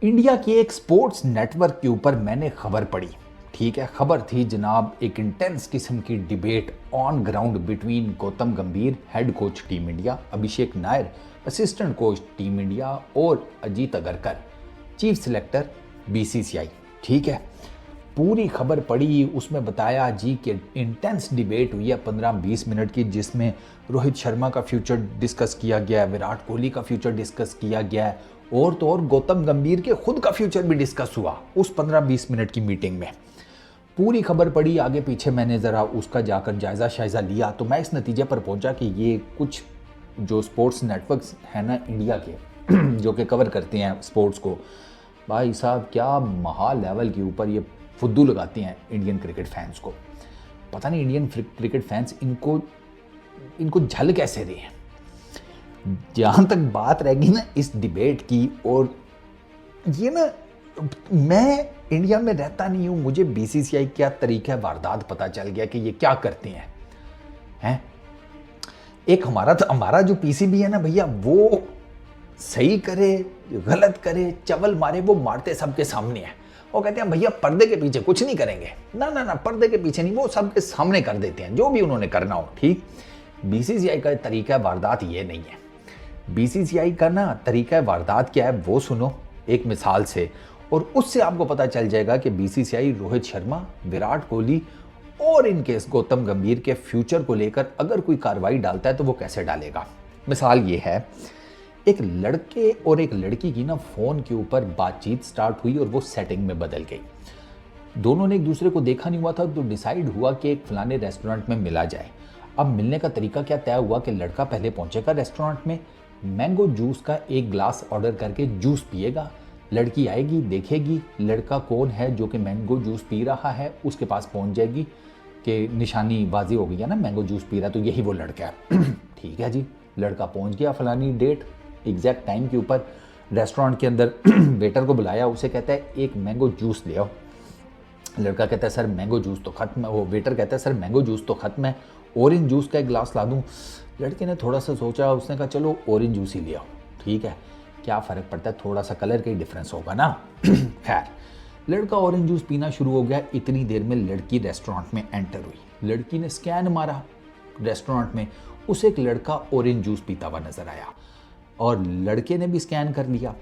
India के एक sports network के ऊपर मैंने खबर पढ़ी। ठीक है, खबर थी जनाब एक इंटेंस किस्म की debate on ground between Gautam Gambhir head coach team India, Abhishek Nayar assistant coach team India और Ajit Agarkar chief selector BCCI. ठीक है, पूरी खबर पढ़ी, उसमें बताया जी कि इंटेंस डिबेट हुई है 15-20 मिनट की, जिसमें रोहित शर्मा का फ्यूचर डिस्कस किया गया है, विराट कोहली का फ्यूचर डिस्कस किया गया है और तो और गौतम गंभीर के खुद का फ्यूचर भी डिस्कस हुआ उस 15-20 मिनट की मीटिंग में। पूरी खबर पढ़ी, आगे पीछे मैंने ज़रा उसका जाकर जायज़ा लिया तो मैं इस नतीजे पर पहुंचा कि ये कुछ जो स्पोर्ट्स नेटवर्क्स हैं ना इंडिया के जो कि कवर करते हैं स्पोर्ट्स को, भाई साहब क्या महा लेवल के ऊपर ये फुद्दू लगाते हैं इंडियन क्रिकेट फैंस को। पता नहीं इंडियन क्रिकेट फैंस इनको झल कैसे रहे हैं। जहाँ तक बात रहेगी ना इस डिबेट की, और ये ना मैं इंडिया में रहता नहीं हूँ, मुझे बीसीसीआई क्या तरीका वारदात पता चल गया कि ये क्या करते हैं। एक हमारा जो पीसीबी है ना भैया, वो सही करे गलत करे चवल मारे, वो मारते सबके सामने है। वो कहते हैं भैया पर्दे के पीछे कुछ नहीं करेंगे, ना पर्दे के पीछे नहीं, वो सबके सामने कर देते हैं जो भी उन्होंने करना हो। ठीक, बीसीसीआई का तरीका वारदात ये नहीं है। बीसीसीआई का ना तरीका वारदात क्या है वो सुनो एक मिसाल से, और उससे आपको पता चल जाएगा कि बीसीसीआई रोहित शर्मा, विराट कोहली और इन केस गौतम गंभीर के फ्यूचर को लेकर अगर कोई कार्रवाई डालता है तो वो कैसे डालेगा। मिसाल ये है, एक लड़के और एक लड़की की ना फोन के ऊपर बातचीत स्टार्ट हुई और वो सेटिंग में बदल गई। दोनों ने एक दूसरे को देखा नहीं हुआ था, तो डिसाइड हुआ कि एक फलाने रेस्टोरेंट में मिला जाए। अब मिलने का तरीका क्या तय हुआ कि लड़का पहले पहुंचेगा रेस्टोरेंट में, मैंगो जूस का एक ग्लास ऑर्डर करके जूस पिएगा, लड़की आएगी देखेगी लड़का कौन है जो कि मैंगो जूस पी रहा है, उसके पास पहुंच जाएगी कि निशानी बाजी हो गई है ना, मैंगो जूस पी रहा तो यही वो लड़का है। ठीक है जी, लड़का पहुंच गया फलानी डेट एग्जैक्ट टाइम के ऊपर रेस्टोरेंट के अंदर। वेटर को बुलाया, उसे कहता है एक मैंगो जूस ले आओ। लड़का कहता है सर मैंगो जूस तो ख़त्म है, वो वेटर कहता है सर मैंगो जूस तो ख़त्म है, ऑरेंज जूस का एक गिलास ला दूँ। लड़के ने थोड़ा सा सोचा, उसने कहा चलो ऑरेंज जूस ही ले आओ। ठीक है, क्या फ़र्क पड़ता है, थोड़ा सा कलर का ही डिफरेंस होगा ना। खैर, लड़का ऑरेंज जूस पीना शुरू हो गया। इतनी देर में लड़की रेस्टोरेंट में एंटर हुई। लड़की ने स्कैन मारा रेस्टोरेंट में, उसे एक लड़का ऑरेंज जूस पीता हुआ नजर आया और लड़के ने भी स्कैन कर लिया।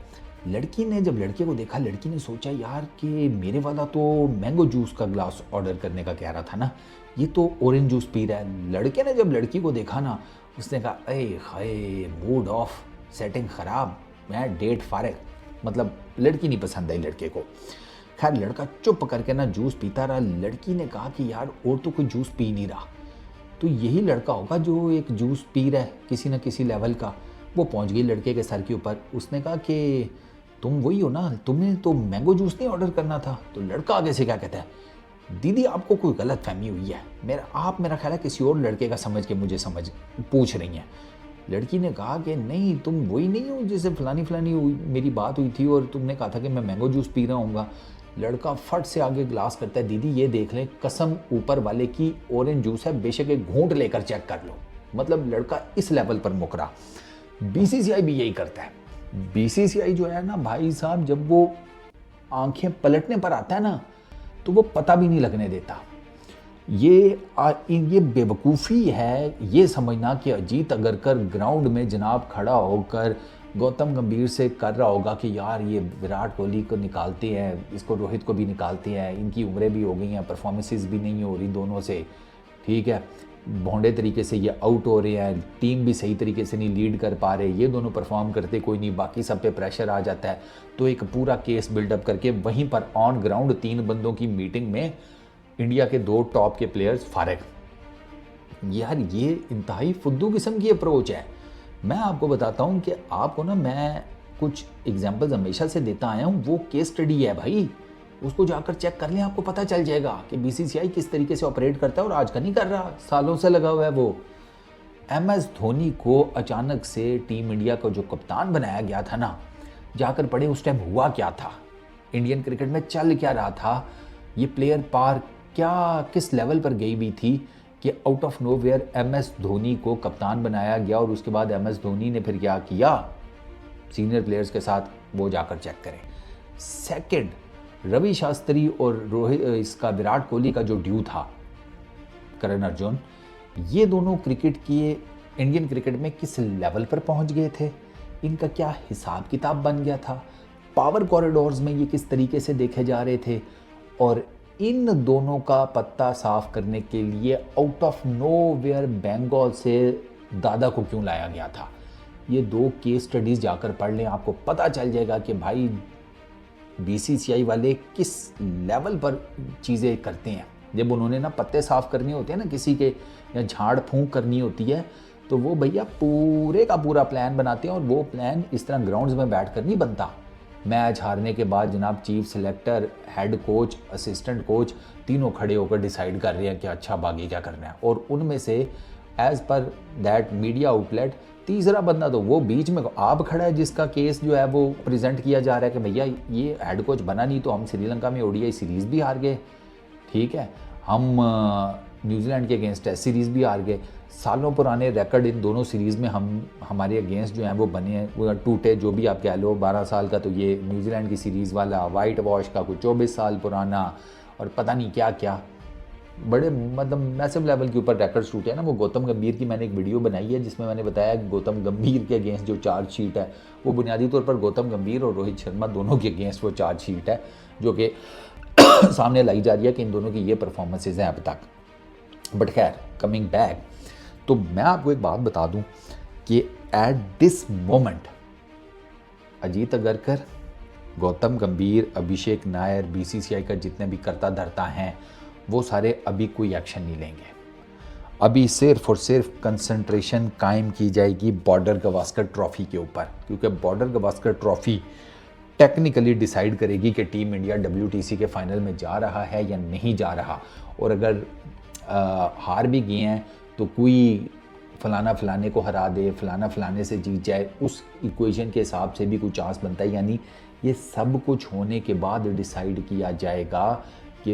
लड़की ने जब लड़के को देखा, लड़की ने सोचा यार कि मेरे वाला तो मैंगो जूस का ग्लास ऑर्डर करने का कह रहा था ना, ये तो ऑरेंज जूस पी रहा है। लड़के ने जब लड़की को देखा ना, उसने कहा अरे हाय मूड ऑफ, सेटिंग ख़राब, मैं डेट फारिग, मतलब लड़की नहीं पसंद आई लड़के को। खैर लड़का चुप करके ना जूस पीता रहा। लड़की ने कहा कि यार और तो कोई जूस पी नहीं रहा, तो यही लड़का होगा जो एक जूस पी रहा है किसी न किसी लेवल का। वो पहुंच गई लड़के के सर के ऊपर। उसने कहा कि तुम वही हो ना, तुम्हें तो मैंगो जूस नहीं ऑर्डर करना था। तो लड़का आगे से क्या कहता है, दीदी आपको कोई गलत फहमी हुई है, मेरा ख्याल है किसी और लड़के का समझ के मुझे पूछ रही हैं। लड़की ने कहा कि नहीं तुम वही नहीं हो जिससे फलानी मेरी बात हुई थी और तुमने कहा था कि मैं मैंगो जूस पी रहा हूँगा। लड़का फट से आगे ग्लास करता है, दीदी ये देख लें कसम ऊपर वाले की ऑरेंज जूस है, बेशक एक घूंट लेकर चेक कर लो। मतलब लड़का इस लेवल पर मुकरा। बीसीसीआई भी यही करता है। बीसीसीआई जो है ना भाई साहब, जब वो आंखें पलटने पर आता है ना तो वो पता भी नहीं लगने देता। ये बेवकूफ़ी है ये समझना कि अजीत अगरकर ग्राउंड में जनाब खड़ा होकर गौतम गंभीर से कर रहा होगा कि यार ये विराट कोहली को निकालते हैं, इसको रोहित को भी निकालते हैं, इनकी उम्रें भी हो गई हैं, परफॉर्मेंसेस भी नहीं हो रही दोनों से। ठीक है, भोंडे तरीके से ये आउट हो रहे हैं, टीम भी सही तरीके से नहीं लीड कर पा रहे, ये दोनों परफॉर्म करते कोई नहीं, बाकी सब पे प्रेशर आ जाता है। तो एक पूरा केस बिल्डअप करके वहीं पर ऑन ग्राउंड 3 बंदों की मीटिंग में इंडिया के 2 टॉप के प्लेयर्स फारिग। यार ये इंतहाई फुद्दू किस्म की अप्रोच है। मैं आपको बताता हूँ कि आपको ना मैं कुछ एग्जाम्पल्स हमेशा से देता आया हूँ, वो केस स्टडी है भाई, उसको जाकर चेक कर लें, आपको पता चल जाएगा कि बीसीसीआई किस तरीके से ऑपरेट करता है। और आज का नहीं कर रहा, सालों से लगा हुआ है वो। MS धोनी को अचानक से टीम इंडिया का जो कप्तान बनाया गया था ना, जाकर पढ़े उस टाइम हुआ क्या था, इंडियन क्रिकेट में चल क्या रहा था, ये प्लेयर पार क्या किस लेवल पर गई हुई थी कि out of nowhere MS Dhoni को कप्तान बनाया गया। और उसके बाद MS धोनी ने फिर क्या किया सीनियर प्लेयर्स के साथ, वो जाकर चेक करें। सेकंड, रवि शास्त्री और रोहित इसका विराट कोहली का जो ड्यू था, करण अर्जुन, ये दोनों क्रिकेट के इंडियन क्रिकेट में किस लेवल पर पहुंच गए थे, इनका क्या हिसाब किताब बन गया था, पावर कॉरिडोर्स में ये किस तरीके से देखे जा रहे थे, और इन दोनों का पत्ता साफ करने के लिए आउट ऑफ नोवेयर बंगाल से दादा को क्यों लाया गया था। ये 2 केस स्टडीज़ जाकर पढ़ लें, आपको पता चल जाएगा कि भाई बीसीसीआई वाले किस लेवल पर चीज़ें करते हैं। जब उन्होंने ना पत्ते साफ करने होते हैं ना किसी के, या झाड़ फूंक करनी होती है, तो वो भैया पूरे का पूरा प्लान बनाते हैं, और वो प्लान इस तरह ग्राउंड्स में बैठ कर नहीं बनता। मैच हारने के बाद जनाब chief selector, head coach, assistant coach तीनों खड़े होकर डिसाइड कर रहे हैं कि अच्छा बाकी क्या करना है, और उनमें से as per that media outlet तीसरा बंदा तो वो बीच में आप खड़ा है, जिसका केस जो है वो प्रेजेंट किया जा रहा है कि भैया ये हेड कोच बना नहीं तो हम श्रीलंका में ओडीआई सीरीज़ भी हार गए, ठीक है, हम न्यूजीलैंड के अगेंस्ट टेस्ट सीरीज़ भी हार गए, सालों पुराने रिकॉर्ड इन दोनों सीरीज़ में हमारे अगेंस्ट जो हैं वो बने हैं, वो टूटे, जो भी आप कह लो। 12 साल का तो ये न्यूजीलैंड की सीरीज़ वाला, वाइट वॉश का कुछ 24 साल पुराना, और पता नहीं क्या क्या बड़े मतलब मैसिव लेवल के ऊपर रिकॉर्ड्स टूटे हैं ना। वो गौतम गंभीर की मैंने एक वीडियो बनाई है जिसमें मैंने बताया कि गौतम गंभीर के अगेंस्ट जो चार्जशीट है वो बुनियादी तौर पर गौतम गंभीर और रोहित शर्मा दोनों के अगेंस्ट वो चार्जशीट है जो कि सामने लाई जा रही है कि इन दोनों की ये परफॉर्मेंसेज हैं अब तक। बट खैर, कमिंग बैक, तो मैं आपको एक बात बता दूं कि at this moment Ajit Agarkar, Gautam गंभीर, अभिषेक नायर, बीसीसीआई का जितने भी करता धरता हैं वो सारे अभी कोई एक्शन नहीं लेंगे। अभी सिर्फ और सिर्फ कंसंट्रेशन कायम की जाएगी बॉर्डर गवास्कर ट्रॉफी के ऊपर, क्योंकि border Gavaskar trophy technically decide करेगी कि टीम इंडिया WTC के फाइनल में जा रहा है या नहीं जा रहा। और अगर हार भी गए हैं तो कोई फलाना फलाने को हरा दे, फलाना फलाने से जीत जाए, उस इक्वेशन के हिसाब से भी कुछ चांस बनता है। यानी ये सब कुछ होने के बाद डिसाइड किया जाएगा कि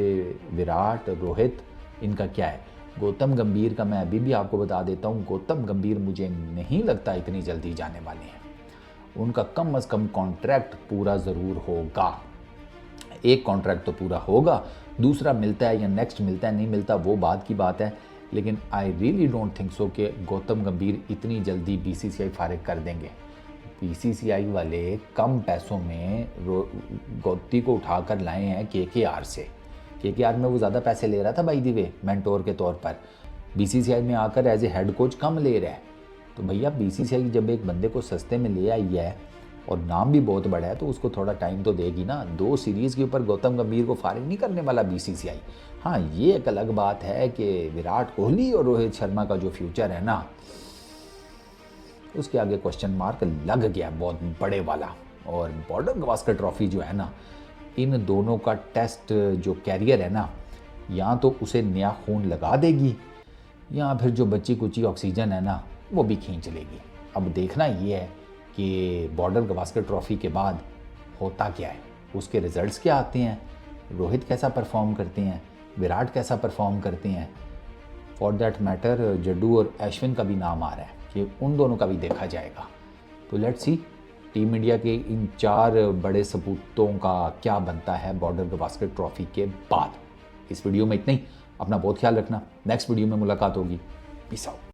विराट, रोहित, इनका क्या है। गौतम गंभीर का मैं अभी भी आपको बता देता हूँ, गौतम गंभीर मुझे नहीं लगता इतनी जल्दी जाने वाले हैं। उनका कम अज़ कम कॉन्ट्रैक्ट पूरा ज़रूर होगा। एक कॉन्ट्रैक्ट तो पूरा होगा, दूसरा मिलता है या नेक्स्ट मिलता है, नहीं मिलता वो बात की बात है। लेकिन I really don't think so कि गौतम गंभीर इतनी जल्दी बीसीसीआई फारिग कर देंगे। बीसीसीआई वाले कम पैसों में गौती को उठाकर लाए हैं केकेआर से। केकेआर में वो ज़्यादा पैसे ले रहा था बाय द वे, मेंटोर के तौर पर। बीसीसीआई में आकर एज ए हेड कोच कम ले रहा है। तो भैया बीसीसीआई जब एक बंदे को सस्ते में ले आई है और नाम भी बहुत बड़ा है तो उसको थोड़ा टाइम तो देगी ना। 2 सीरीज़ के ऊपर गौतम गंभीर को फारिग नहीं करने वाला बीसीसीआई। हाँ, ये एक अलग बात है कि विराट कोहली और रोहित शर्मा का जो फ्यूचर है ना, उसके आगे क्वेश्चन मार्क लग गया बहुत बड़े वाला। और बॉर्डर गवास्कर ट्रॉफी जो है ना, इन दोनों का टेस्ट जो कैरियर है ना, या तो उसे नया खून लगा देगी या फिर जो बच्ची कुची ऑक्सीजन है ना वो भी खींच लेगी। अब देखना ये है कि बॉर्डर गवास्कर ट्रॉफी के बाद होता क्या है, उसके रिजल्ट्स क्या आते हैं, रोहित कैसा परफॉर्म करते हैं, विराट कैसा परफॉर्म करते हैं। फॉर दैट मैटर जड्डू और अश्विन का भी नाम आ रहा है कि उन दोनों का भी देखा जाएगा। तो लेट्स सी टीम इंडिया के इन 4 बड़े सपूतों का क्या बनता है बॉर्डर गवास्कर ट्रॉफी के बाद। इस वीडियो में इतना ही। अपना बहुत ख्याल रखना, नेक्स्ट वीडियो में मुलाकात होगी। Peace out.